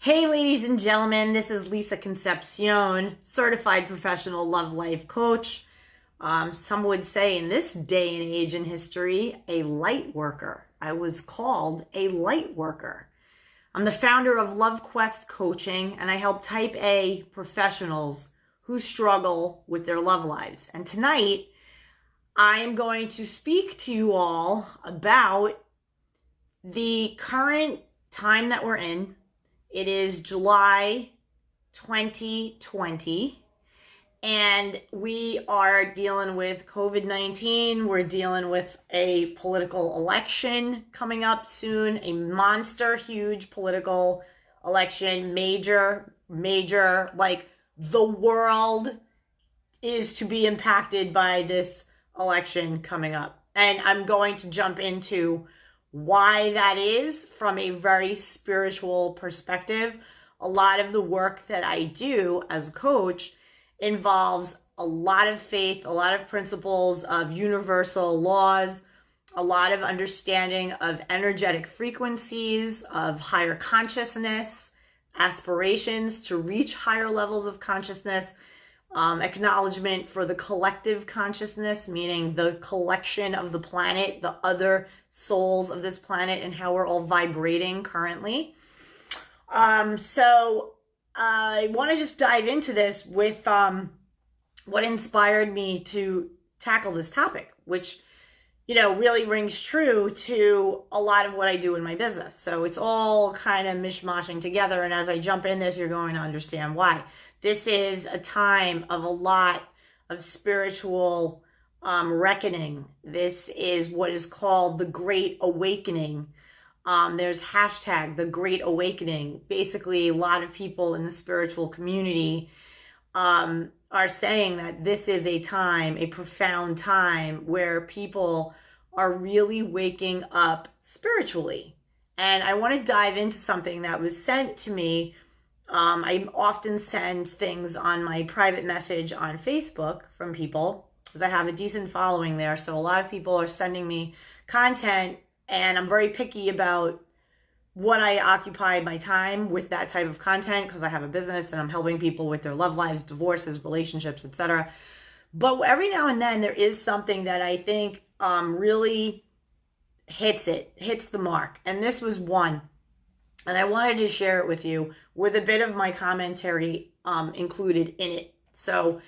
Hey, ladies and gentlemen, this is Lisa Concepcion, certified professional love life coach. Some would say in this day and age in history, a light worker. I was called a light worker. I'm the founder of Love Quest Coaching, and I help type A professionals who struggle with their love lives. And tonight, I am going to speak to you all about the current time that we're in. It is July 2020, and we are dealing with COVID-19. We're dealing with a political election coming up soon, a monster, huge political election, major, like the world is to be impacted by this election coming up. And I'm going to jump into why that is from a very spiritual perspective. A lot of the work that I do as a coach involves a lot of faith, a lot of principles of universal laws, a lot of understanding of energetic frequencies, of higher consciousness, aspirations to reach higher levels of consciousness, acknowledgement for the collective consciousness, meaning the collection of the planet, the other souls of this planet, and how we're all vibrating currently. So I want to just dive into this with what inspired me to tackle this topic, which, really rings true to a lot of what I do in my business. So it's all kind of mishmashing together. And as I jump in this, you're going to understand why. This is a time of a lot of spiritual reckoning. This is what is called the Great Awakening. There's hashtag the Great Awakening. Basically, a lot of people in the spiritual community are saying that this is a time, a profound time, where people are really waking up spiritually. And I want to dive into something that was sent to me. I often send things on my private message on Facebook from people because I have a decent following there. So a lot of people are sending me content, and I'm very picky about what I occupy my time with that type of content because I have a business and I'm helping people with their love lives, divorces, relationships, etc. But every now and then there is something that I think really hits the mark. And this was one. And I wanted to share it with you with a bit of my commentary included in it. So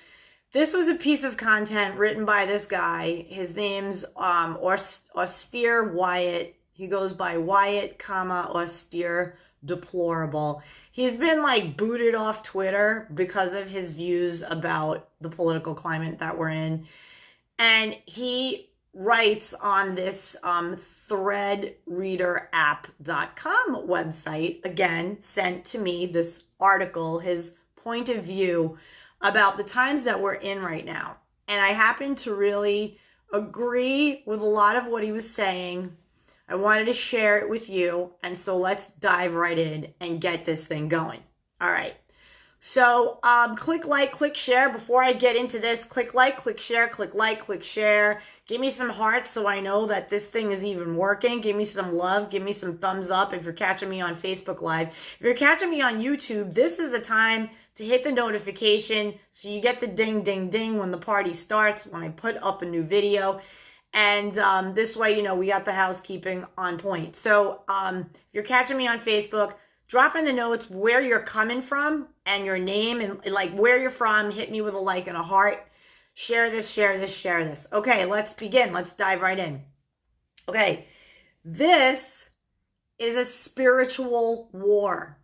this was a piece of content written by this guy. His name's Austere Wyatt. He goes by Wyatt, Austere Deplorable. He's been booted off Twitter because of his views about the political climate that we're in. And he writes on this threadreaderapp.com website, again, sent to me this article, his point of view about the times that we're in right now. And I happen to really agree with a lot of what he was saying. I wanted to share it with you. And so let's dive right in and get this thing going. All right. So click like, click share. Before I get into this, click like, click share, click like, click share. Give me some hearts so I know that this thing is even working. Give me some love. Give me some thumbs up if you're catching me on Facebook Live. If you're catching me on YouTube, this is the time to hit the notification so you get the ding, ding, ding when the party starts, when I put up a new video. And this way, we got the housekeeping on point. So if you're catching me on Facebook, drop in the notes where you're coming from and your name and where you're from. Hit me with a like and a heart. Share this, share this, share this. Okay, let's begin. Let's dive right in. Okay, this is a spiritual war.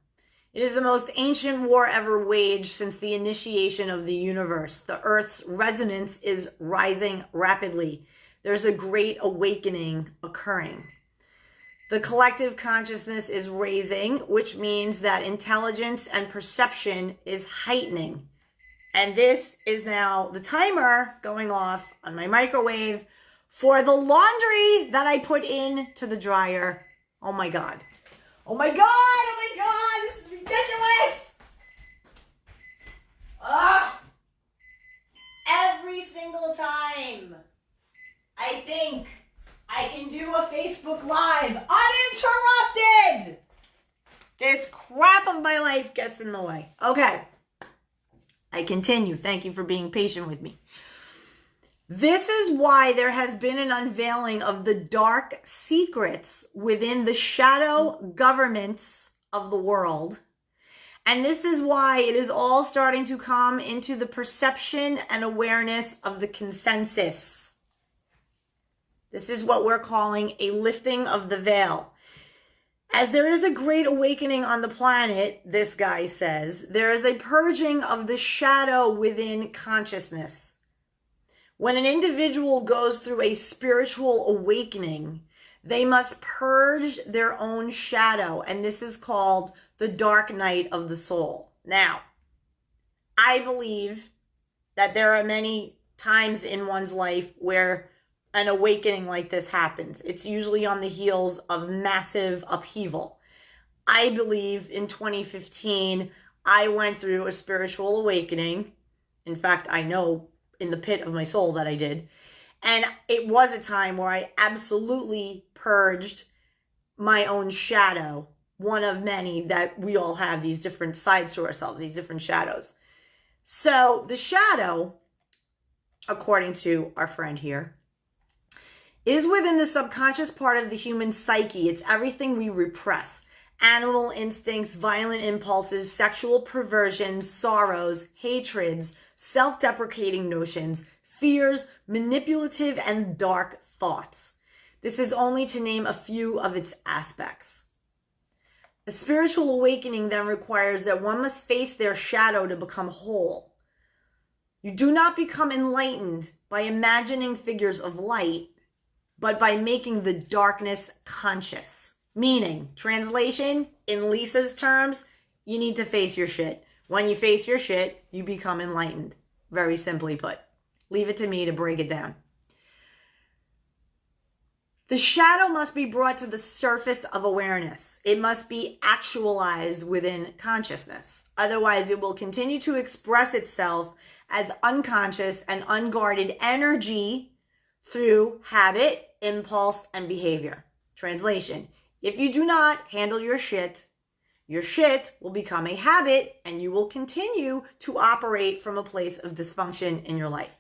It is the most ancient war ever waged since the initiation of the universe. The Earth's resonance is rising rapidly. There's a great awakening occurring. The collective consciousness is raising, which means that intelligence and perception is heightening. And this is now the timer going off on my microwave for the laundry that I put into the dryer. Oh my God. Oh my God. Oh my God. This is ridiculous. Every single time I think I can do a Facebook Live uninterrupted, this this crap of my life gets in the way. Okay. I continue. Thank you for being patient with me. This is why there has been an unveiling of the dark secrets within the shadow governments of the world. And this is why it is all starting to come into the perception and awareness of the consensus. This is what we're calling a lifting of the veil. As there is a great awakening on the planet, this guy says, there is a purging of the shadow within consciousness. When an individual goes through a spiritual awakening, they must purge their own shadow, and this is called the dark night of the soul. Now, I believe that there are many times in one's life where an awakening like this happens. It's usually on the heels of massive upheaval. I believe in 2015, I went through a spiritual awakening. In fact, I know in the pit of my soul that I did. And it was a time where I absolutely purged my own shadow, one of many that we all have, these different sides to ourselves, these different shadows. So the shadow, according to our friend here, is within the subconscious part of the human psyche. It's everything we repress. Animal instincts, violent impulses, sexual perversions, sorrows, hatreds, self-deprecating notions, fears, manipulative and dark thoughts. This is only to name a few of its aspects. A spiritual awakening then requires that one must face their shadow to become whole. You do not become enlightened by imagining figures of light, but by making the darkness conscious. Meaning, translation, in Lisa's terms, you need to face your shit. When you face your shit, you become enlightened. Very simply put. Leave it to me to break it down. The shadow must be brought to the surface of awareness. It must be actualized within consciousness. Otherwise, it will continue to express itself as unconscious and unguarded energy through habit, impulse, and behavior. Translation: if you do not handle your shit will become a habit and you will continue to operate from a place of dysfunction in your life.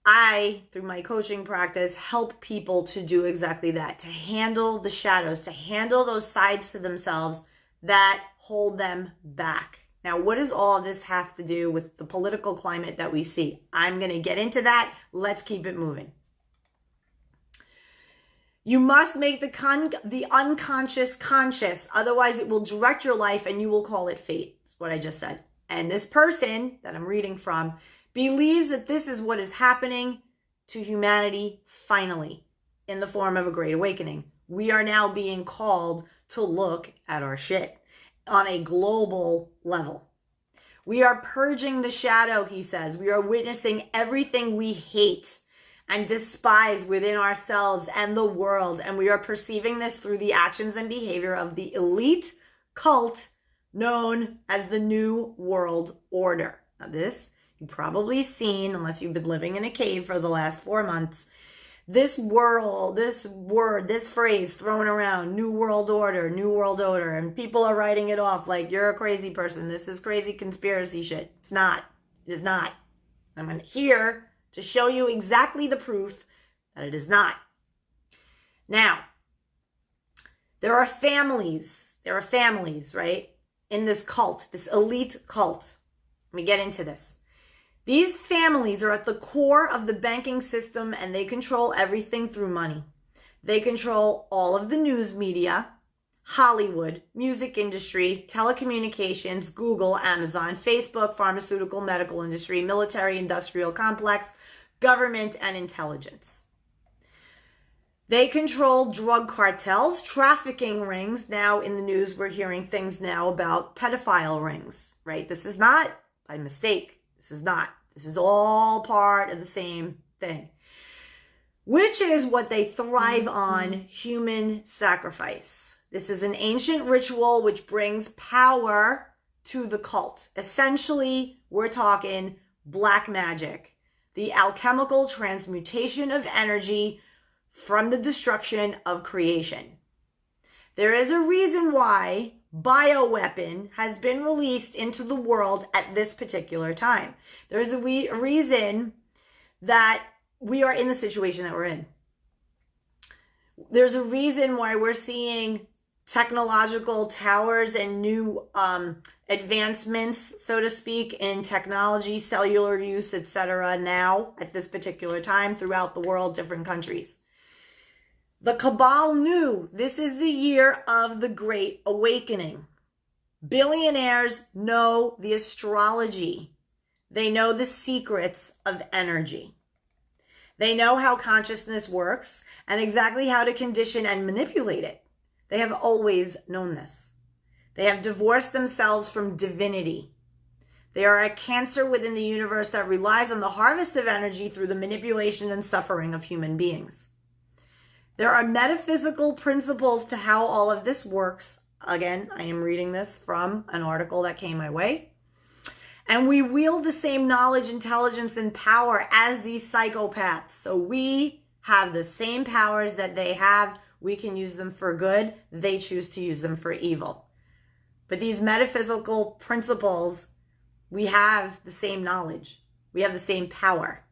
I, through my coaching practice, help people to do exactly that, to handle the shadows, to handle those sides to themselves that hold them back. Now, what does all of this have to do with the political climate that we see? I'm going to get into that. Let's keep it moving. You must make the unconscious conscious. Otherwise, it will direct your life and you will call it fate. That's what I just said. And this person that I'm reading from believes that this is what is happening to humanity finally in the form of a great awakening. We are now being called to look at our shit on a global level. We are purging the shadow, he says. We are witnessing everything we hate and despise within ourselves and the world. And we are perceiving this through the actions and behavior of the elite cult known as the New World Order. Now this, you've probably seen, unless you've been living in a cave for the last 4 months, this word, this phrase thrown around, New World Order, and people are writing it off like, you're a crazy person. This is crazy conspiracy shit. It's not. It is not. I'm here to show you exactly the proof that it is not. Now, there are families, right, in this cult, this elite cult. Let me get into this. These families are at the core of the banking system and they control everything through money. They control all of the news media, Hollywood, music industry, telecommunications, Google, Amazon, Facebook, pharmaceutical, medical industry, military, industrial complex, government, and intelligence. They control drug cartels, trafficking rings. Now in the news, we're hearing things now about pedophile rings, right? This is not by mistake. This is not. This is all part of the same thing, which is what they thrive on, human sacrifice. This is an ancient ritual which brings power to the cult. Essentially, we're talking black magic, the alchemical transmutation of energy from the destruction of creation. There is a reason why bioweapon has been released into the world at this particular time. There is a reason that we are in the situation that we're in. There's a reason why we're seeing technological towers and new advancements, so to speak, in technology, cellular use, etc. now at this particular time throughout the world, different countries. The Cabal knew this is the year of the Great Awakening. Billionaires know the astrology. They know the secrets of energy. They know how consciousness works and exactly how to condition and manipulate it. They have always known this. They have divorced themselves from divinity. They are a cancer within the universe that relies on the harvest of energy through the manipulation and suffering of human beings. There are metaphysical principles to how all of this works. Again, I am reading this from an article that came my way. And we wield the same knowledge, intelligence, and power as these psychopaths. So we have the same powers that they have. We can use them for good. They choose to use them for evil. But these metaphysical principles, we have the same knowledge. We have the same power.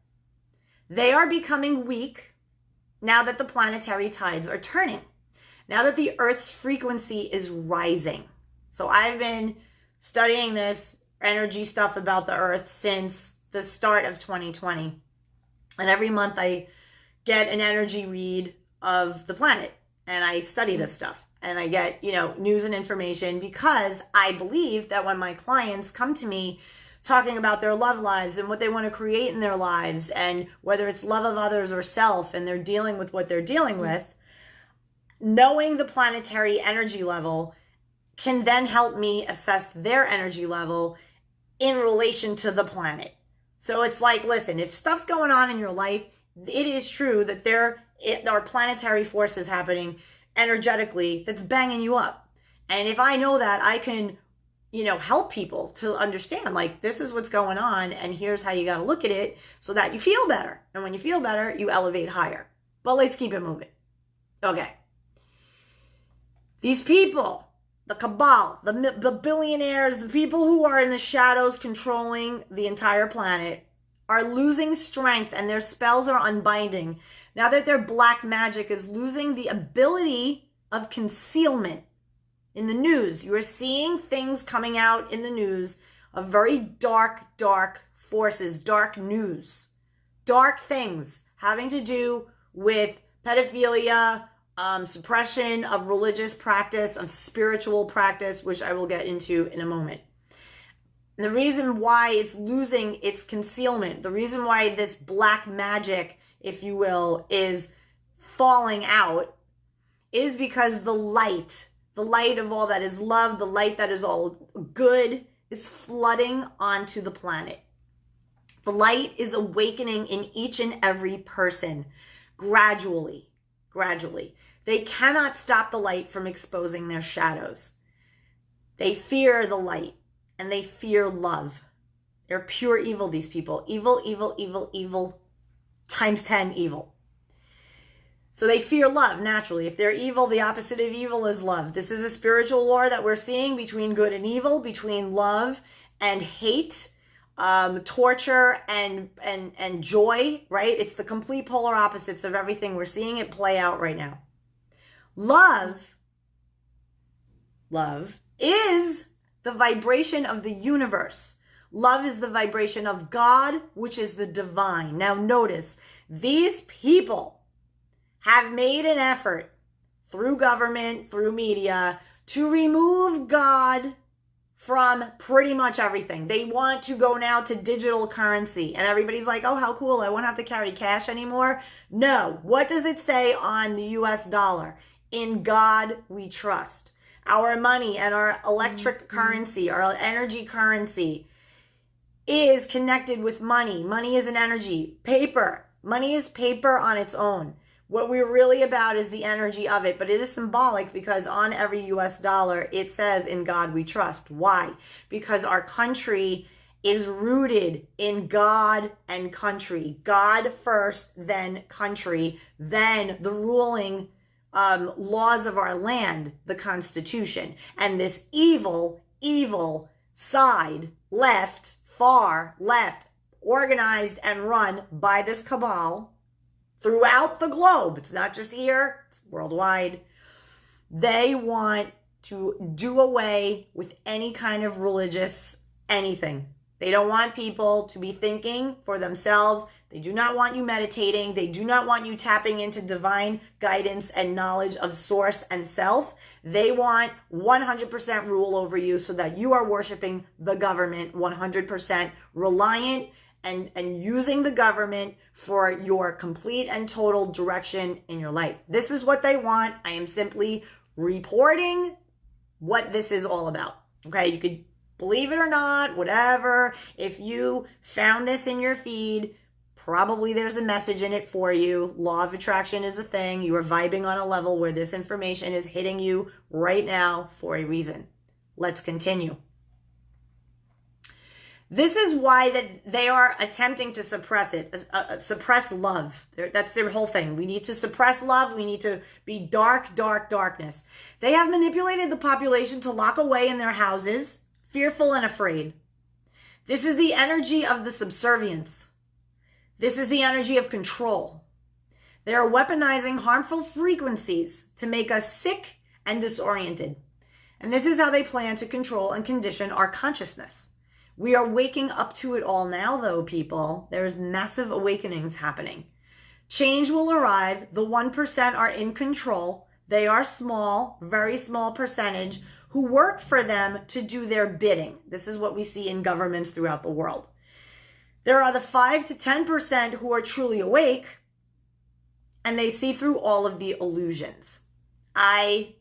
They are becoming weak now that the planetary tides are turning. Now that the Earth's frequency is rising. So I've been studying this energy stuff about the Earth since the start of 2020. And every month I get an energy read of the planet. And I study this stuff. And I get, news and information because I believe that when my clients come to me talking about their love lives and what they want to create in their lives and whether it's love of others or self and they're dealing with what they're dealing with, knowing the planetary energy level can then help me assess their energy level in relation to the planet. So it's like, listen, if stuff's going on in your life, it is true that there are planetary forces happening energetically that's banging you up. And if I know that, I can help people to understand, like, this is what's going on, and here's how you got to look at it so that you feel better. And when you feel better, you elevate higher. But let's keep it moving. Okay. These people, the cabal, the billionaires, the people who are in the shadows controlling the entire planet are losing strength and their spells are unbinding. Now that their black magic is losing the ability of concealment. In the news, you are seeing things coming out in the news of very dark forces, dark news, dark things having to do with pedophilia, suppression of religious practice, of spiritual practice, which I will get into in a moment. And the reason why it's losing its concealment, the reason why this black magic, if you will, is falling out is because the light of all that is love, the light that is all good is flooding onto the planet. The light is awakening in each and every person gradually. They cannot stop the light from exposing their shadows. They fear the light and they fear love. They're pure evil, these people. Evil, times 10 evil. So they fear love, naturally. If they're evil, the opposite of evil is love. This is a spiritual war that we're seeing between good and evil, between love and hate, torture and joy, right? It's the complete polar opposites of everything. We're seeing it play out right now. Love is the vibration of the universe. Love is the vibration of God, which is the divine. Now notice, these people have made an effort through government, through media, to remove God from pretty much everything. They want to go now to digital currency. And everybody's like, oh, how cool. I won't have to carry cash anymore. No. What does it say on the US dollar? In God we trust. Our money and our electric currency, our energy currency is connected with money. Money is an energy. Paper. Money is paper on its own. What we're really about is the energy of it, but it is symbolic because on every US dollar, it says, in God we trust. Why? Because our country is rooted in God and country. God first, then country, then the ruling laws of our land, the Constitution. And this evil side, left, far left, organized and run by this cabal throughout the globe. It's not just here, it's worldwide. They want to do away with any kind of religious anything. They don't want people to be thinking for themselves. They do not want you meditating. They do not want you tapping into divine guidance and knowledge of source and self. They want 100% rule over you so that you are worshiping the government 100%, reliant and using the government for your complete and total direction in your life. This is what they want. I am simply reporting what this is all about. Okay, you could believe it or not, whatever. If you found this in your feed, probably there's a message in it for you. Law of attraction is a thing. You are vibing on a level where this information is hitting you right now for a reason. Let's continue. This is why that they are attempting to suppress it, suppress love. That's their whole thing. We need to suppress love. We need to be darkness. They have manipulated the population to lock away in their houses, fearful and afraid. This is the energy of the subservience. This is the energy of control. They are weaponizing harmful frequencies to make us sick and disoriented. And this is how they plan to control and condition our consciousness. We are waking up to it all now, though, people. There's massive awakenings happening. Change will arrive. The 1% are in control. They are small, very small percentage who work for them to do their bidding. This is what we see in governments throughout the world. There are the 5 to 10% who are truly awake, and they see through all of the illusions. I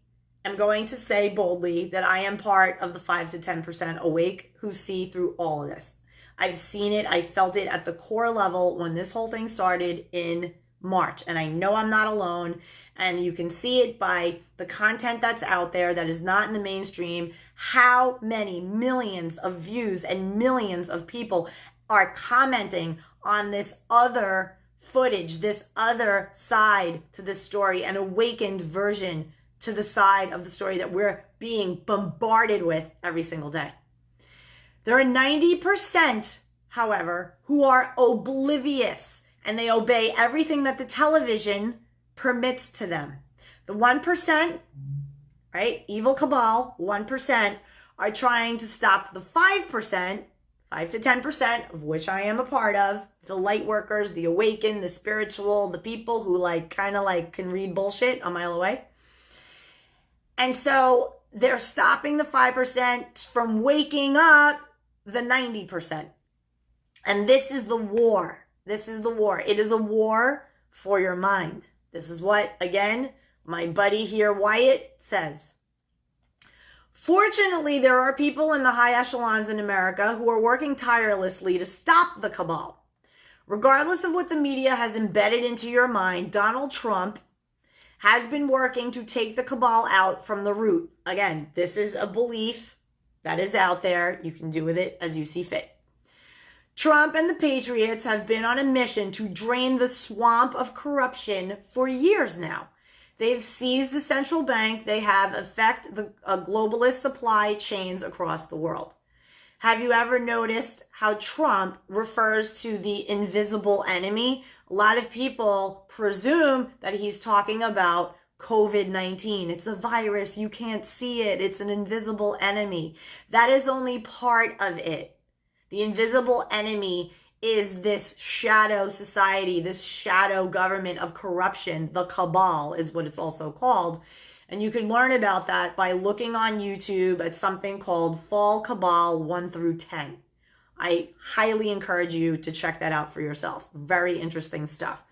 am going to say boldly that I am part of the 5 to 10% awake who see through all of this. I've seen it. I felt it at the core level when this whole thing started in March. And I know I'm not alone. And you can see it by the content that's out there that is not in the mainstream. How many millions of views and millions of people are commenting on this other footage, this other side to this story, an awakened version to the side of the story that we're being bombarded with every single day. There are 90%, however, who are oblivious and they obey everything that the television permits to them. The 1%, right, evil cabal, 1%, are trying to stop the 5%, 5 to 10%, of which I am a part of, the light workers, the awakened, the spiritual, the people who kind of can read bullshit a mile away. And so they're stopping the 5% from waking up the 90%. And this is the war. This is the war. It is a war for your mind. This is what, again, my buddy here, Wyatt, says. Fortunately, there are people in the high echelons in America who are working tirelessly to stop the cabal. Regardless of what the media has embedded into your mind, Donald Trump has been working to take the cabal out from the root. Again, this is a belief that is out there. You can do with it as you see fit. Trump and the Patriots have been on a mission to drain the swamp of corruption for years now. They've seized the central bank. They have affected the globalist supply chains across the world. Have you ever noticed how Trump refers to the invisible enemy? A lot of people presume that he's talking about COVID-19. It's a virus. You can't see it. It's an invisible enemy. That is only part of it. The invisible enemy is this shadow society, this shadow government of corruption. The cabal is what it's also called. And you can learn about that by looking on YouTube at something called Fall Cabal 1 through 10. I highly encourage you to check that out for yourself. Very interesting stuff.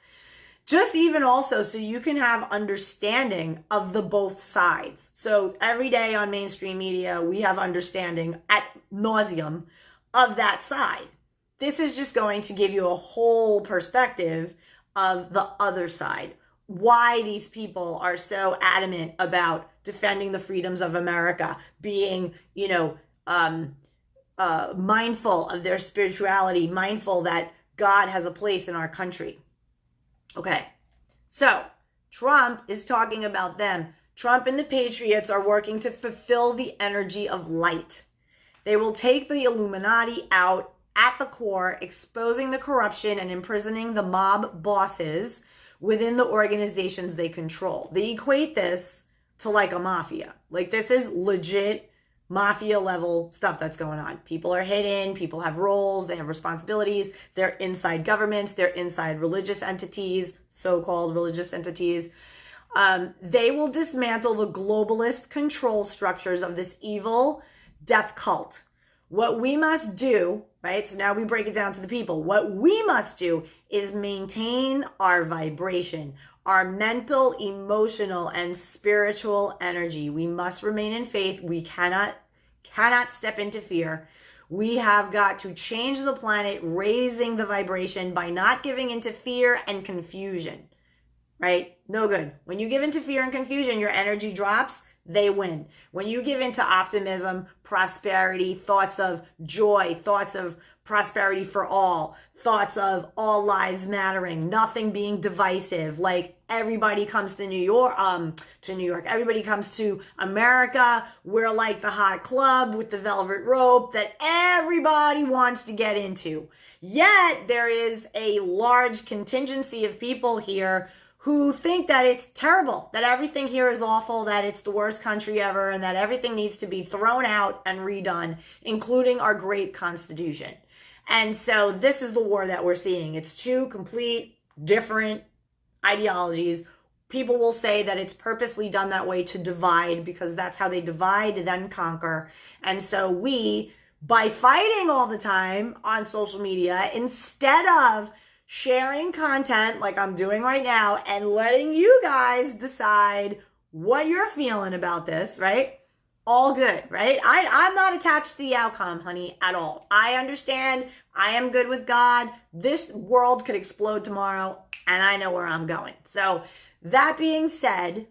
Just even also so you can have understanding of the both sides. So every day on mainstream media, we have understanding ad nauseum of that side. This is just going to give you a whole perspective of the other side. Why these people are so adamant about defending the freedoms of America, being, mindful of their spirituality, mindful that God has a place in our country. Okay, so Trump is talking about them. Trump and the Patriots are working to fulfill the energy of light. They will take the Illuminati out at the core, exposing the corruption and imprisoning the mob bosses within the organizations they control. They equate this to like a mafia. Like, this is legit mafia level stuff that's going on. People are hidden, people have roles, they have responsibilities, they're inside governments, they're inside religious entities, so-called religious entities. They will dismantle the globalist control structures of this evil death cult. What we must do, right? So now we break it down to the people. What we must do is maintain our vibration, our mental, emotional, and spiritual energy. We must remain in faith. We cannot step into fear. We have got to change the planet, raising the vibration by not giving into fear and confusion, right? No good. When you give into fear and confusion, your energy drops. They win. When you give into optimism, prosperity, thoughts of joy, thoughts of prosperity for all, thoughts of all lives mattering, nothing being divisive, like everybody comes to New York, everybody comes to America. We're like the hot club with the velvet rope that everybody wants to get into. Yet there is a large contingency of people here who think that it's terrible, that everything here is awful, that it's the worst country ever, and that everything needs to be thrown out and redone, including our great Constitution. And so this is the war that we're seeing. It's two complete different ideologies. People will say that it's purposely done that way to divide, because that's how they divide, then conquer. And so we, by fighting all the time on social media, instead of sharing content like I'm doing right now and letting you guys decide what you're feeling about this, right? All good, right? I'm not attached to the outcome, honey, at all. I understand. I am good with God. This world could explode tomorrow, and I know where I'm going. So that being said,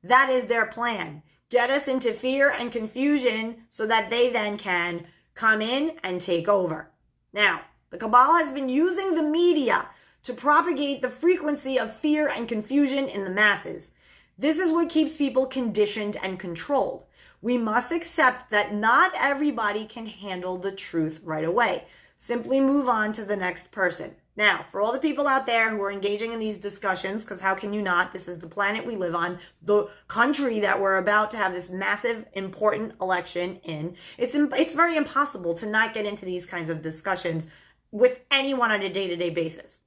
that is their plan. Get us into fear and confusion so that they then can come in and take over. Now, the cabal has been using the media to propagate the frequency of fear and confusion in the masses. This is what keeps people conditioned and controlled. We must accept that not everybody can handle the truth right away. Simply move on to the next person. Now, for all the people out there who are engaging in these discussions, because how can you not? This is the planet we live on, the country that we're about to have this massive, important election in. It's very impossible to not get into these kinds of discussions with anyone on a day-to-day basis.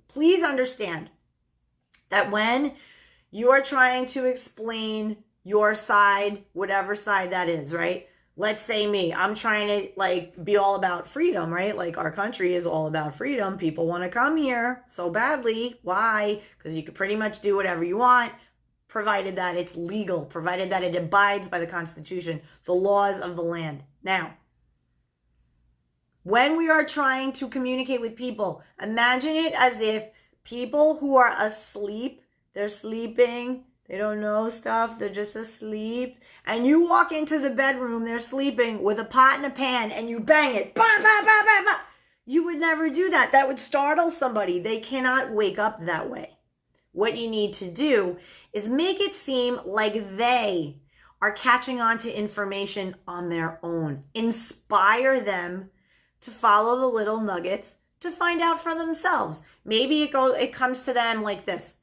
Please understand that when you are trying to explain your side, whatever side that is, right? Let's say me, I'm trying to be all about freedom, right? Like, our country is all about freedom. People want to come here so badly. Why? Because you can pretty much do whatever you want, provided that it's legal, provided that it abides by the Constitution, the laws of the land. Now, when we are trying to communicate with people, imagine it as if people who are asleep, they're sleeping, they don't know stuff, they're just asleep, and you walk into the bedroom, they're sleeping, with a pot and a pan, and you bang it, bah, bah, bah, bah, bah. You would never do that. That would startle somebody. They cannot wake up that way. What you need to do is make it seem like they are catching on to information on their own. Inspire them to follow the little nuggets to find out for themselves. Maybe it comes to them like this.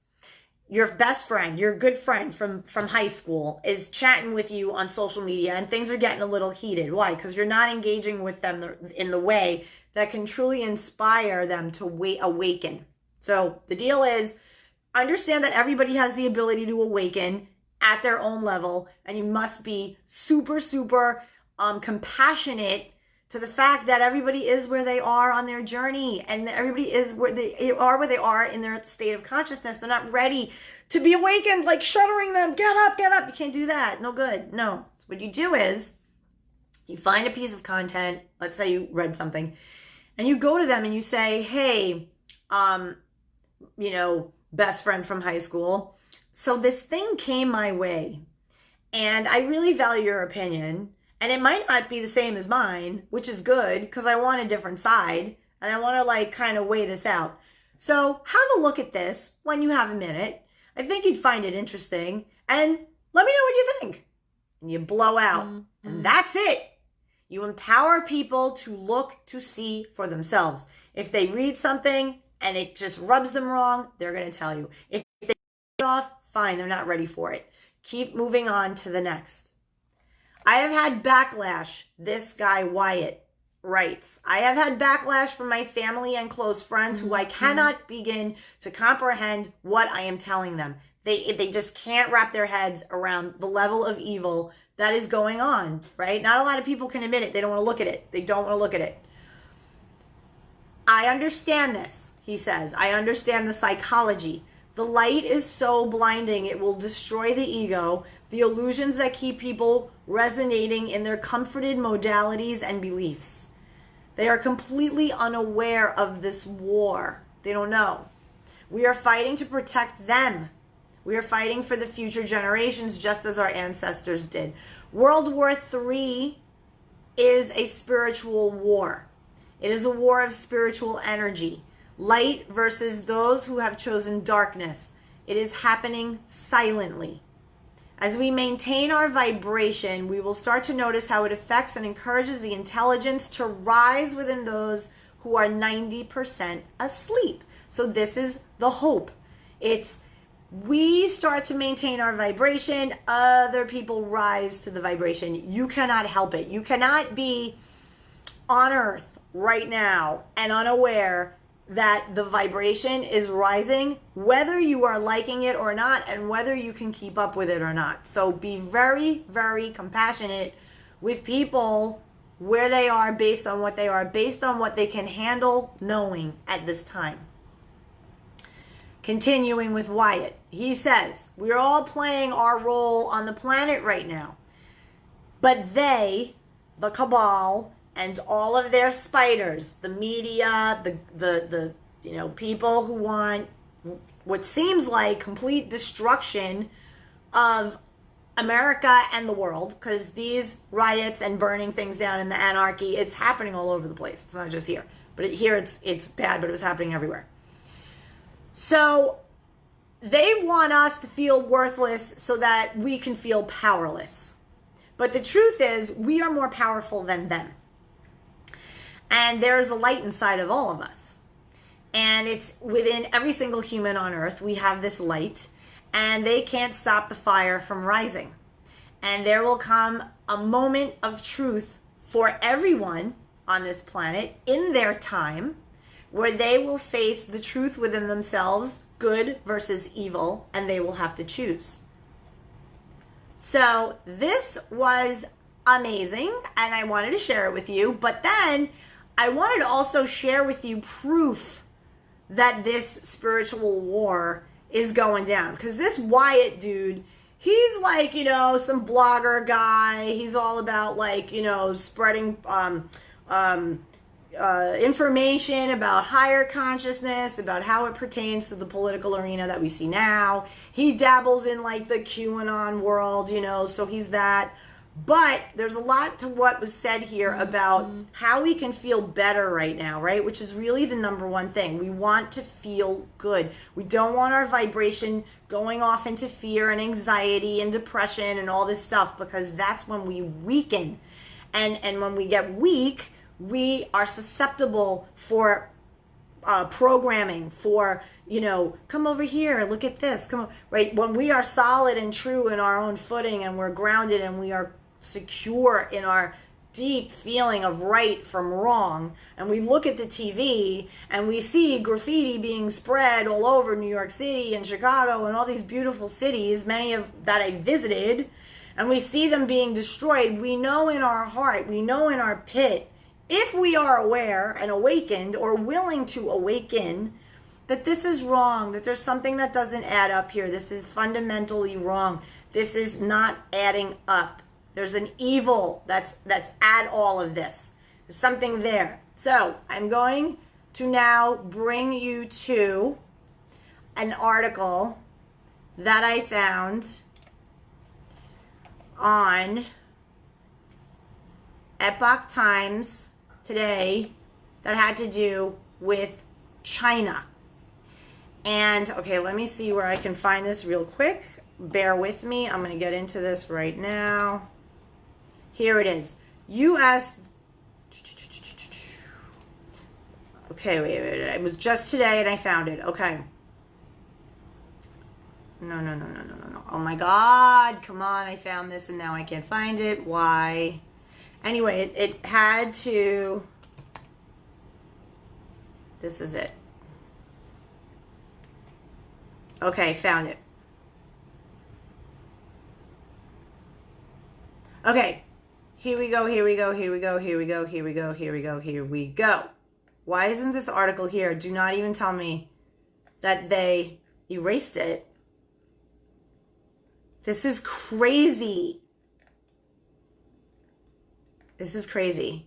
Your best friend, your good friend from high school is chatting with you on social media, and things are getting a little heated. Why? Because you're not engaging with them in the way that can truly inspire them to awaken. So the deal is, understand that everybody has the ability to awaken at their own level, and you must be super, super compassionate to the fact that everybody is where they are on their journey, and everybody is where they are in their state of consciousness. They're not ready to be awakened, like shuddering them. Get up, get up. You can't do that. No good. No. So what you do is you find a piece of content. Let's say you read something, and you go to them and you say, hey, best friend from high school, so this thing came my way, and I really value your opinion. And it might not be the same as mine, which is good, because I want a different side, and I want to kind of weigh this out. So have a look at this when you have a minute. I think you'd find it interesting. And let me know what you think. And you blow out. And that's it. You empower people to look to see for themselves. If they read something and it just rubs them wrong, they're going to tell you. If they get it off, fine, they're not ready for it. Keep moving on to the next. I have had backlash. This guy, Wyatt, writes, I have had backlash from my family and close friends who I cannot begin to comprehend what I am telling them. They just can't wrap their heads around the level of evil that is going on, right? Not a lot of people can admit it. They don't want to look at it. They don't want to look at it. I understand this, he says. I understand the psychology. The light is so blinding, it will destroy the ego, the illusions that keep people resonating in their comforted modalities and beliefs. They are completely unaware of this war. They don't know. We are fighting to protect them. We are fighting for the future generations, just as our ancestors did. World War III is a spiritual war. It is a war of spiritual energy. Light versus those who have chosen darkness. It is happening silently. As we maintain our vibration, we will start to notice how it affects and encourages the intelligence to rise within those who are 90% asleep. So this is the hope. It's we start to maintain our vibration, other people rise to the vibration. You cannot help it. You cannot be on earth right now and unaware that the vibration is rising, whether you are liking it or not, and whether you can keep up with it or not. So be very, very compassionate with people where they are, based on what they are, based on what they can handle knowing at this time. Continuing with Wyatt, he says, we're all playing our role on the planet right now. But they, the cabal, and all of their spiders, the media, the people who want what seems like complete destruction of America and the world, because these riots and burning things down and the anarchy, it's happening all over the place. It's not just here. But here it's bad, but it was happening everywhere. So they want us to feel worthless so that we can feel powerless. But the truth is, we are more powerful than them. And there is a light inside of all of us. And it's within every single human on earth. We have this light. And they can't stop the fire from rising. And there will come a moment of truth for everyone on this planet in their time, where they will face the truth within themselves, good versus evil, and they will have to choose. So this was amazing, and I wanted to share it with you, but then I wanted to also share with you proof that this spiritual war is going down. Because this Wyatt dude, he's like, some blogger guy. He's all about spreading information about higher consciousness, about how it pertains to the political arena that we see now. He dabbles in the QAnon world, so he's that. But there's a lot to what was said here about how we can feel better right now, right? Which is really the number one thing. We want to feel good. We don't want our vibration going off into fear and anxiety and depression and all this stuff, because that's when we weaken. And when we get weak, we are susceptible for programming, for, come over here, look at this, come on, right? When we are solid and true in our own footing, and we're grounded, and we are secure in our deep feeling of right from wrong, and we look at the TV and we see graffiti being spread all over New York City and Chicago and all these beautiful cities, many of that I visited, and we see them being destroyed, we know in our heart, we know in our pit, if we are aware and awakened or willing to awaken, that this is wrong, that there's something that doesn't add up here. This is fundamentally wrong. This is not adding up. There's an evil that's at all of this. There's something there. So I'm going to now bring you to an article that I found on Epoch Times today that had to do with China. And, okay, let me see where I can find this real quick. Bear with me. I'm going to get into this right now. Here it is. U.S. Okay, wait. It was just today and I found it. Okay. No. Oh my God. Come on. I found this and now I can't find it. Why? Anyway, it had to... This is it. Okay, found it. Okay. Here we go. Why isn't this article here? Do not even tell me that they erased it. This is crazy. This is crazy.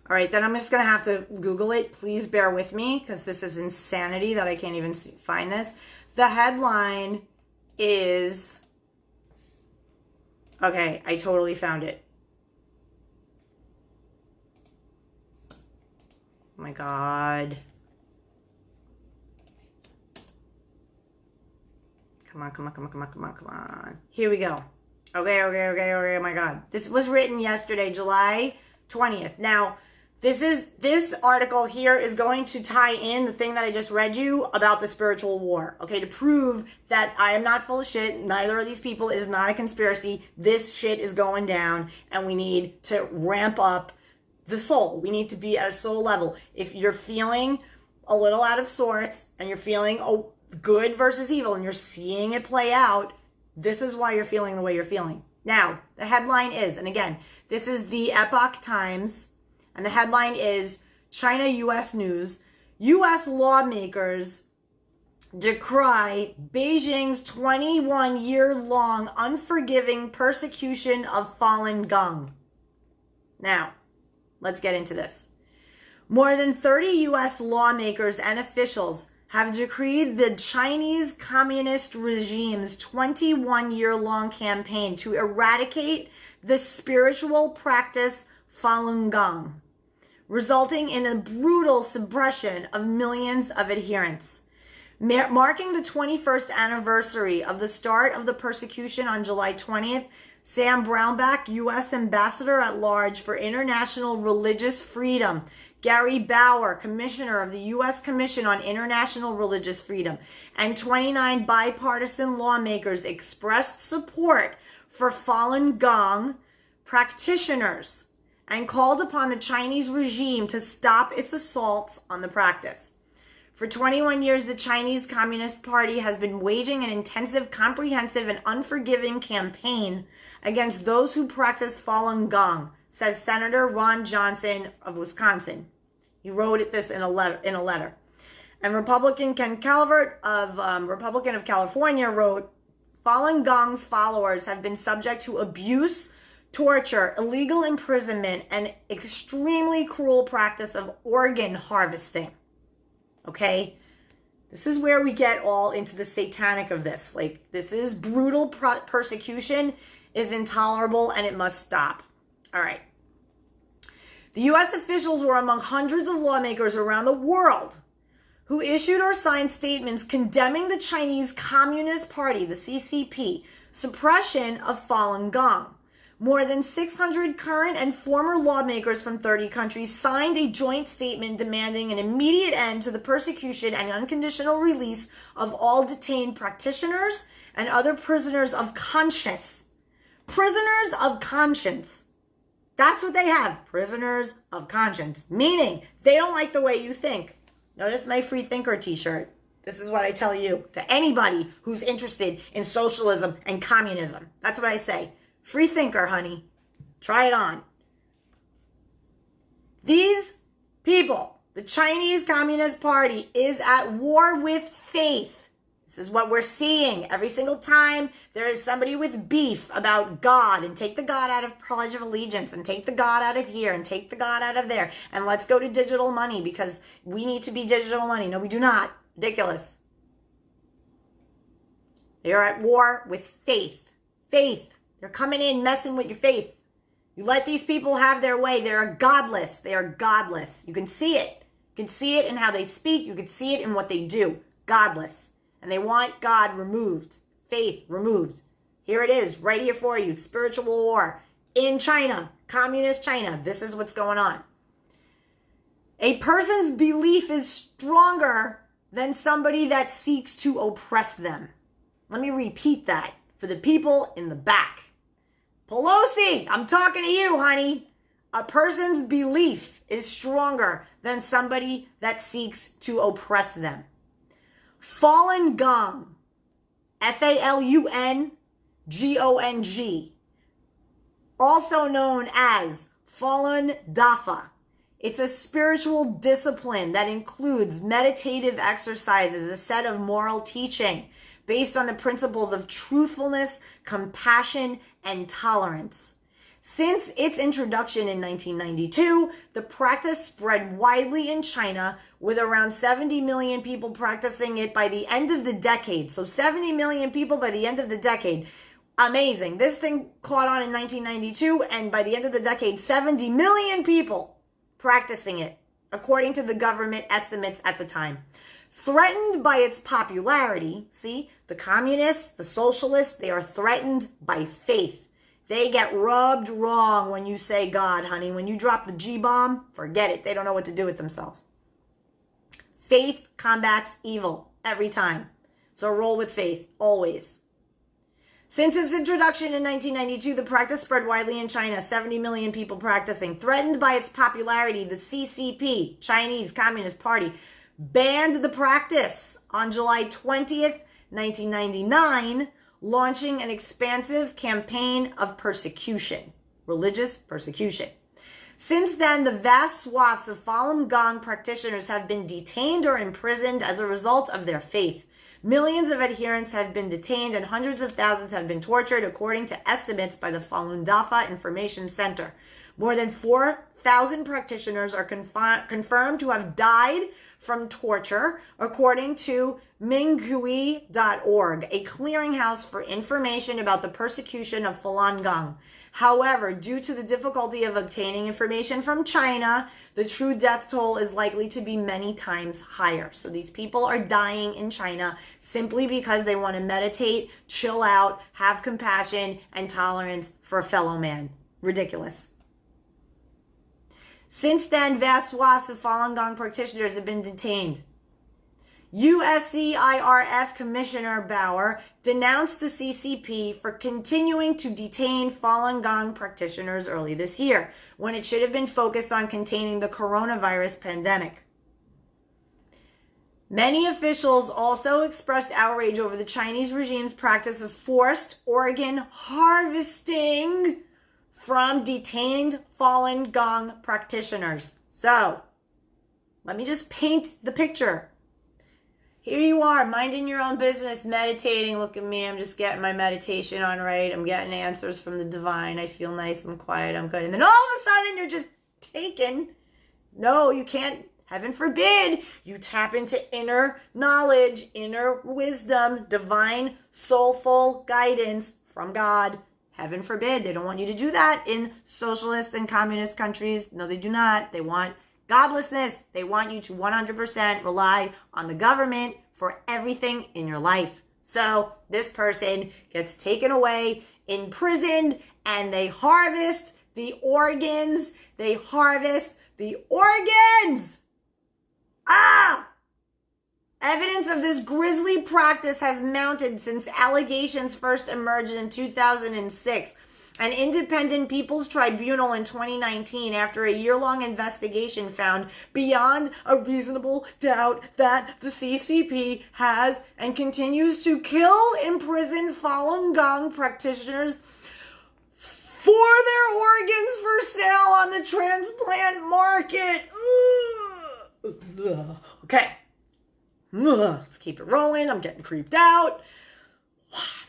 All right, then I'm just going to have to Google it. Please bear with me because this is insanity that I can't even find this. The headline is... Okay, I totally found it. Oh my God. Come on. Here we go. Okay, oh my God. This was written yesterday, July 20th. Now, this article here is going to tie in the thing that I just read you about the spiritual war, okay, to prove that I am not full of shit. Neither of these people. It is not a conspiracy. This shit is going down, and we need to ramp up the soul. We need to be at a soul level. If you're feeling a little out of sorts, and you're feeling good versus evil, and you're seeing it play out, this is why you're feeling the way you're feeling. Now, the headline is, and again, this is the Epoch Times, and the headline is China-U.S. News. U.S. lawmakers decry Beijing's 21-year-long unforgiving persecution of Falun Gong. Now, let's get into this. More than 30 U.S. lawmakers and officials have decreed the Chinese Communist regime's 21-year-long campaign to eradicate the spiritual practice Falun Gong, resulting in a brutal suppression of millions of adherents. Marking the 21st anniversary of the start of the persecution on July 20th, Sam Brownback, U.S. Ambassador at Large for International Religious Freedom, Gary Bauer, Commissioner of the U.S. Commission on International Religious Freedom, and 29 bipartisan lawmakers expressed support for Falun Gong practitioners and called upon the Chinese regime to stop its assaults on the practice. For 21 years, the Chinese Communist Party has been waging an intensive, comprehensive, and unforgiving campaign against those who practice Falun Gong, says Senator Ron Johnson of Wisconsin. He wrote this in a letter. And Republican Ken Calvert of Republican of California wrote, Falun Gong's followers have been subject to abuse, torture, illegal imprisonment, and extremely cruel practice of organ harvesting. Okay? This is where we get all into the satanic of this. Like, this is brutal persecution, is intolerable, and it must stop. All right. The U.S. officials were among hundreds of lawmakers around the world who issued or signed statements condemning the Chinese Communist Party, the CCP, suppression of Falun Gong. More than 600 current and former lawmakers from 30 countries signed a joint statement demanding an immediate end to the persecution and unconditional release of all detained practitioners and other prisoners of conscience. Prisoners of conscience. That's what they have. Prisoners of conscience. Meaning, they don't like the way you think. Notice my free thinker t-shirt. This is what I tell you to anybody who's interested in socialism and communism. That's what I say. Free thinker, honey. Try it on. These people, the Chinese Communist Party, is at war with faith. This is what we're seeing every single time there is somebody with beef about God, and take the God out of Pledge of Allegiance, and take the God out of here, and take the God out of there, and let's go to digital money because we need to be digital money. No, we do not. Ridiculous. They are at war with faith. Faith. They're coming in messing with your faith. You let these people have their way. They are godless. They are godless. You can see it. You can see it in how they speak. You can see it in what they do. Godless. And they want God removed. Faith removed. Here it is, right here for you. Spiritual war in China. Communist China. This is what's going on. A person's belief is stronger than somebody that seeks to oppress them. Let me repeat that for the people in the back. Pelosi, I'm talking to you, honey. A person's belief is stronger than somebody that seeks to oppress them. Falun Gong, Falungong, also known as Falun Dafa. It's a spiritual discipline that includes meditative exercises, a set of moral teaching based on the principles of truthfulness, compassion, and tolerance. Since its introduction in 1992, the practice spread widely in China, with around 70 million people practicing it by the end of the decade. So 70 million people by the end of the decade. Amazing. This thing caught on in 1992, and by the end of the decade, 70 million people practicing it, according to the government estimates at the time. Threatened by its popularity, see, the communists, the socialists, they are threatened by faith. They get rubbed wrong when you say God, honey. When you drop the G-bomb, forget it. They don't know what to do with themselves. Faith combats evil every time. So roll with faith, always. Since its introduction in 1992, the practice spread widely in China, 70 million people practicing. Threatened by its popularity, the CCP, Chinese Communist Party, banned the practice on July 20th, 1999, launching an expansive campaign of persecution, religious persecution. Since then, the vast swaths of Falun Gong practitioners have been detained or imprisoned as a result of their faith. Millions of adherents have been detained and hundreds of thousands have been tortured, according to estimates by the Falun Dafa Information Center. More than 4,000 practitioners are confirmed to have died from torture, according to Minghui.org, a clearinghouse for information about the persecution of Falun Gong. However, due to the difficulty of obtaining information from China, the true death toll is likely to be many times higher. So these people are dying in China simply because they want to meditate, chill out, have compassion and tolerance for a fellow man. Ridiculous. Since then, vast swaths of Falun Gong practitioners have been detained. USCIRF Commissioner Bauer denounced the CCP for continuing to detain Falun Gong practitioners early this year, when it should have been focused on containing the coronavirus pandemic. Many officials also expressed outrage over the Chinese regime's practice of forced organ harvesting from detained Falun Gong practitioners. So, let me just paint the picture. Here you are, minding your own business, meditating. Look at me, I'm just getting my meditation on right. I'm getting answers from the divine. I feel nice, I'm quiet, I'm good. And then all of a sudden, you're just taken. No, you can't. Heaven forbid you tap into inner knowledge, inner wisdom, divine, soulful guidance from God. Heaven forbid. They don't want you to do that in socialist and communist countries. No, they do not. They want godlessness. They want you to 100% rely on the government for everything in your life. So this person gets taken away, imprisoned, and they harvest the organs. They harvest the organs. Evidence of this grisly practice has mounted since allegations first emerged in 2006. An independent People's Tribunal in 2019, after a year-long investigation, found beyond a reasonable doubt that the CCP has and continues to kill imprisoned Falun Gong practitioners for their organs for sale on the transplant market. Okay. Let's keep it rolling. I'm getting creeped out.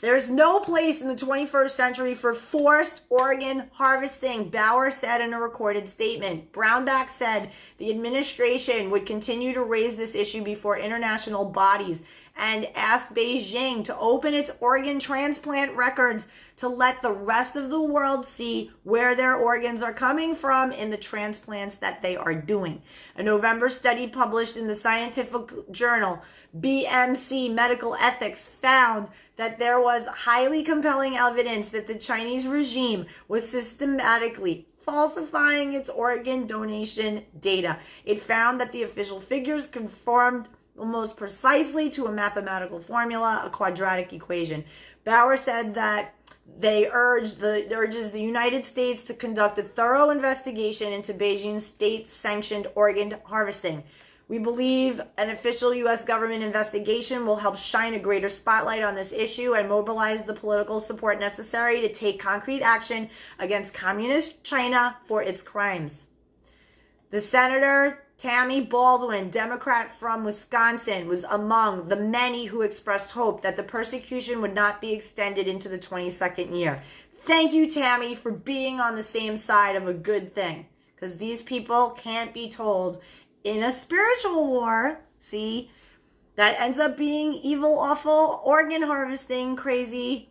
There's no place in the 21st century for forced organ harvesting, Bauer said in a recorded statement. Brownback said the administration would continue to raise this issue before international bodies and asked Beijing to open its organ transplant records to let the rest of the world see where their organs are coming from in the transplants that they are doing. A November study published in the scientific journal BMC Medical Ethics found that there was highly compelling evidence that the Chinese regime was systematically falsifying its organ donation data. It found that the official figures conformed almost precisely to a mathematical formula, a quadratic equation. Bauer said that they urges the United States to conduct a thorough investigation into Beijing's state-sanctioned organ harvesting. We believe an official U.S. government investigation will help shine a greater spotlight on this issue and mobilize the political support necessary to take concrete action against communist China for its crimes. The Senator Tammy Baldwin, Democrat from Wisconsin, was among the many who expressed hope that the persecution would not be extended into the 22nd year. Thank you, Tammy, for being on the same side of a good thing, because these people can't be told in a spiritual war, see, that ends up being evil, awful, organ harvesting, crazy.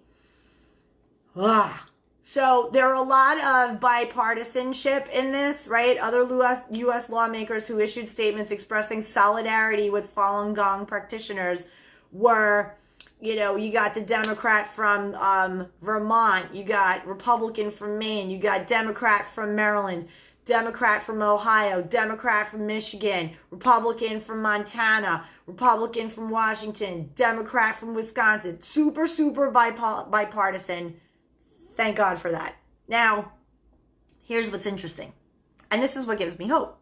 So there are a lot of bipartisanship in this, right? Other U.S. lawmakers who issued statements expressing solidarity with Falun Gong practitioners were, you got the Democrat from Vermont, you got Republican from Maine, you got Democrat from Maryland, Democrat from Ohio, Democrat from Michigan, Republican from Montana, Republican from Washington, Democrat from Wisconsin. Super, super bipartisan. Thank God for that. Now, here's what's interesting. And this is what gives me hope.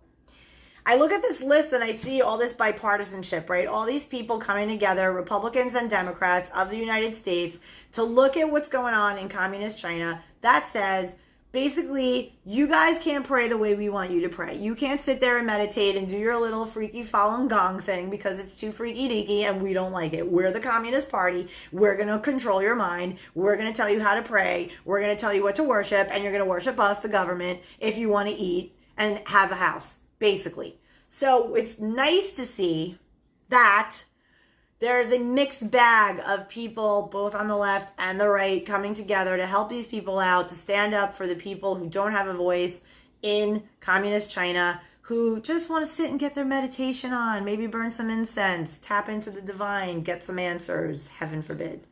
I look at this list and I see all this bipartisanship, right? All these people coming together, Republicans and Democrats of the United States, to look at what's going on in communist China. That says, basically, you guys can't pray the way we want you to pray. You can't sit there and meditate and do your little freaky Falun Gong thing because it's too freaky deaky and we don't like it. We're the Communist Party. We're going to control your mind. We're going to tell you how to pray. We're going to tell you what to worship, and you're going to worship us, the government, if you want to eat and have a house, basically. So it's nice to see that there's a mixed bag of people, both on the left and the right, coming together to help these people out, to stand up for the people who don't have a voice in communist China, who just want to sit and get their meditation on, maybe burn some incense, tap into the divine, get some answers, heaven forbid.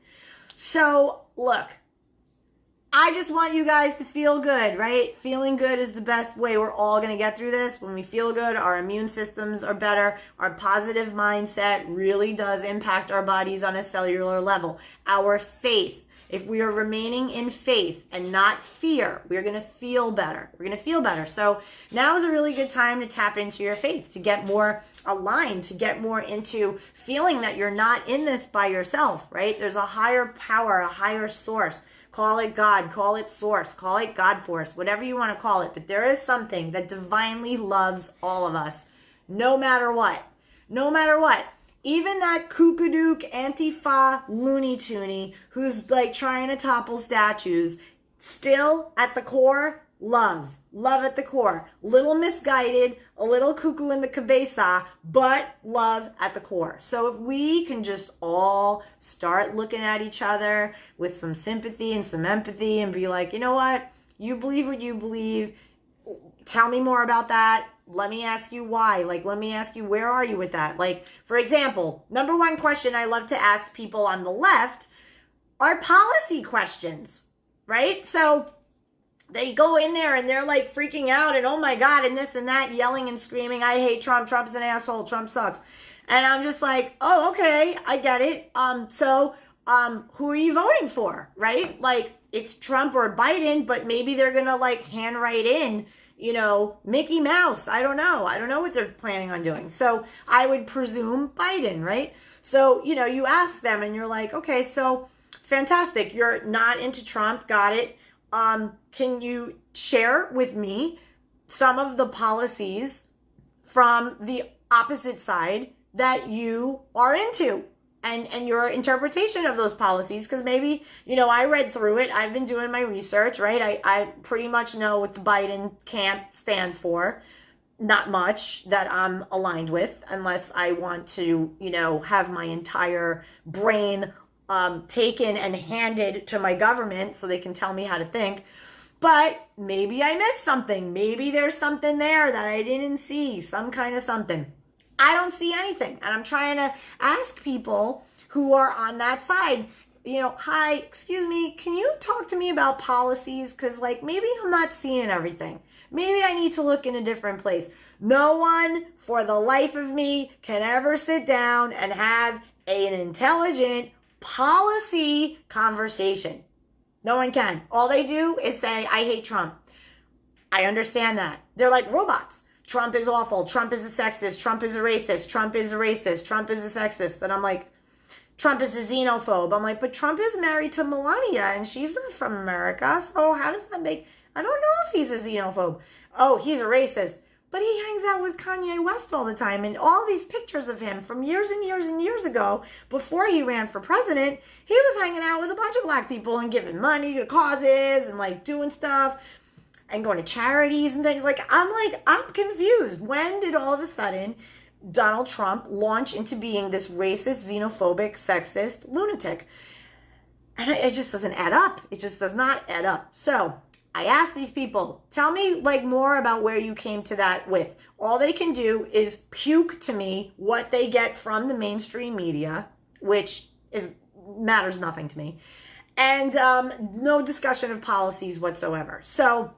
So, look, I just want you guys to feel good, right? Feeling good is the best way we're all going to get through this. When we feel good, our immune systems are better. Our positive mindset really does impact our bodies on a cellular level. Our faith, if we are remaining in faith and not fear, we're going to feel better. We're going to feel better. So now is a really good time to tap into your faith, to get more aligned, to get more into feeling that you're not in this by yourself, right? There's a higher power, a higher source. Call it God, call it source, call it God force, whatever you want to call it. But there is something that divinely loves all of us, no matter what. No matter what. Even that kookadook Antifa Looney Tooney who's like trying to topple statues, still at the core, love. Love at the core. Little misguided, a little cuckoo in the cabeza, but love at the core. So if we can just all start looking at each other with some sympathy and some empathy and be like, you know what? You believe what you believe. Tell me more about that. Let me ask you why. Like, let me ask you, where are you with that? Like, for example, number one question I love to ask people on the left are policy questions, right? So they go in there and they're like freaking out and oh my God, and this and that, yelling and screaming, I hate Trump, Trump's an asshole, Trump sucks. And I'm just like, oh, okay, I get it. So who are you voting for, right? Like, it's Trump or Biden, but maybe they're gonna like handwrite in, Mickey Mouse. I don't know what they're planning on doing. So I would presume Biden, right? So, you ask them and you're like, okay, so fantastic. You're not into Trump. Got it. Can you share with me some of the policies from the opposite side that you are into and your interpretation of those policies? Because maybe, I read through it. I've been doing my research, right? I pretty much know what the Biden camp stands for. not much that I'm aligned with, unless I want to, have my entire brain taken and handed to my government so they can tell me how to think. But maybe I missed something. Maybe there's something there that I didn't see, some kind of something. I don't see anything. And I'm trying to ask people who are on that side, hi, excuse me, can you talk to me about policies? Because, maybe I'm not seeing everything. Maybe I need to look in a different place. No one, for the life of me, can ever sit down and have an intelligent policy conversation. No one can. All they do is say, I hate Trump. I understand that. They're like robots. Trump is awful. Trump is a sexist. Trump is a racist. Trump is a racist. Trump is a sexist. And I'm like, Trump is a xenophobe. I'm like, but Trump is married to Melania and she's not from America. So how does that make... I don't know if he's a xenophobe. Oh, he's a racist. But he hangs out with Kanye West all the time. And all these pictures of him from years and years and years ago, before he ran for president, he was hanging out with a bunch of black people and giving money to causes and doing stuff and going to charities and things. I'm confused. When did all of a sudden Donald Trump launch into being this racist, xenophobic, sexist lunatic? And it just doesn't add up. It just does not add up. So I asked these people, tell me more about where you came to that with. All they can do is puke to me what they get from the mainstream media, which matters nothing to me. And no discussion of policies whatsoever. So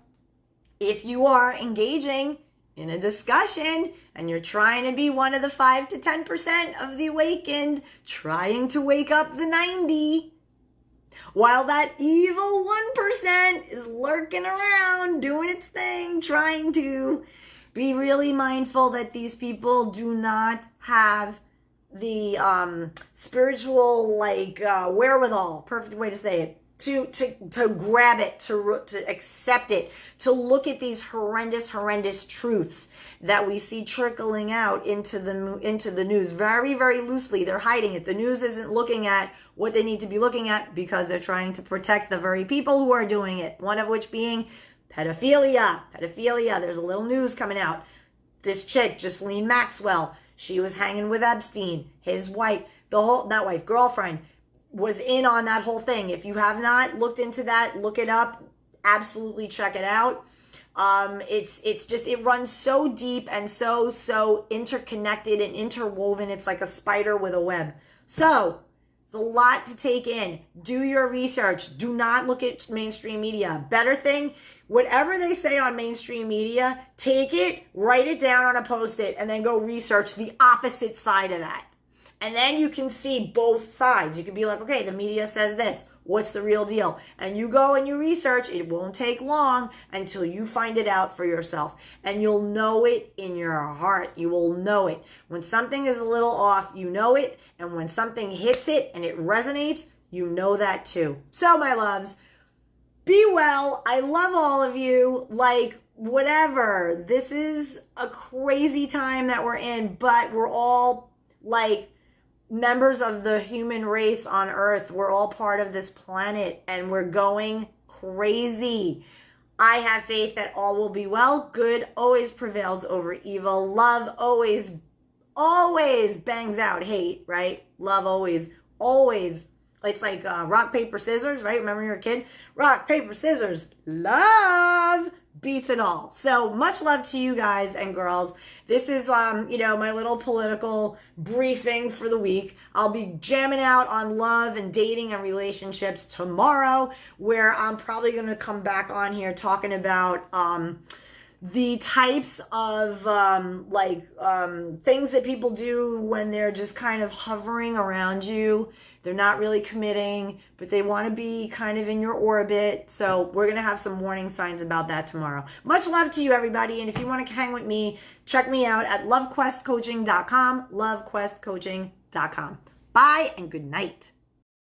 if you are engaging in a discussion and you're trying to be one of the 5 to 10% of the awakened, trying to wake up the 90%, while that evil 1% is lurking around, doing its thing, trying to be really mindful that these people do not have the spiritual wherewithal, perfect way to say it, to grab it, to accept it, to look at these horrendous truths that we see trickling out into the news very, very loosely. They're hiding it. The news isn't looking at what they need to be looking at because they're trying to protect the very people who are doing it. One of which being pedophilia. There's a little news coming out. This chick, Ghislaine Maxwell, she was hanging with Epstein. His wife, girlfriend, was in on that whole thing. If you have not looked into that, look it up. Absolutely check it out. It runs so deep and so interconnected and interwoven. It's like a spider with a web. So it's a lot to take in. Do your research. Do not look at mainstream media. Better thing, whatever they say on mainstream media, take it, write it down on a Post-it, and then go research the opposite side of that. And then you can see both sides. You can be like, okay, the media says this. What's the real deal? And you go and you research. It won't take long until you find it out for yourself. And you'll know it in your heart. You will know it. When something is a little off, you know it. And when something hits it and it resonates, you know that too. So, my loves, be well. I love all of you. Whatever. This is a crazy time that we're in, but we're all members of the human race on Earth. We're all part of this planet and we're going crazy. I have faith that all will be well. Good always prevails over evil. Love always bangs out hate, right? Love always. It's like rock, paper, scissors, right? Remember you were a kid? Rock, paper, scissors. Love beats it all. So much love to you guys and girls. This is, my little political briefing for the week. I'll be jamming out on love and dating and relationships tomorrow, where I'm probably going to come back on here talking about the types of things that people do when they're just kind of hovering around you. They're not really committing, but they want to be kind of in your orbit. So we're going to have some warning signs about that tomorrow. Much love to you, everybody. And if you want to hang with me, check me out at lovequestcoaching.com, lovequestcoaching.com. Bye and good night.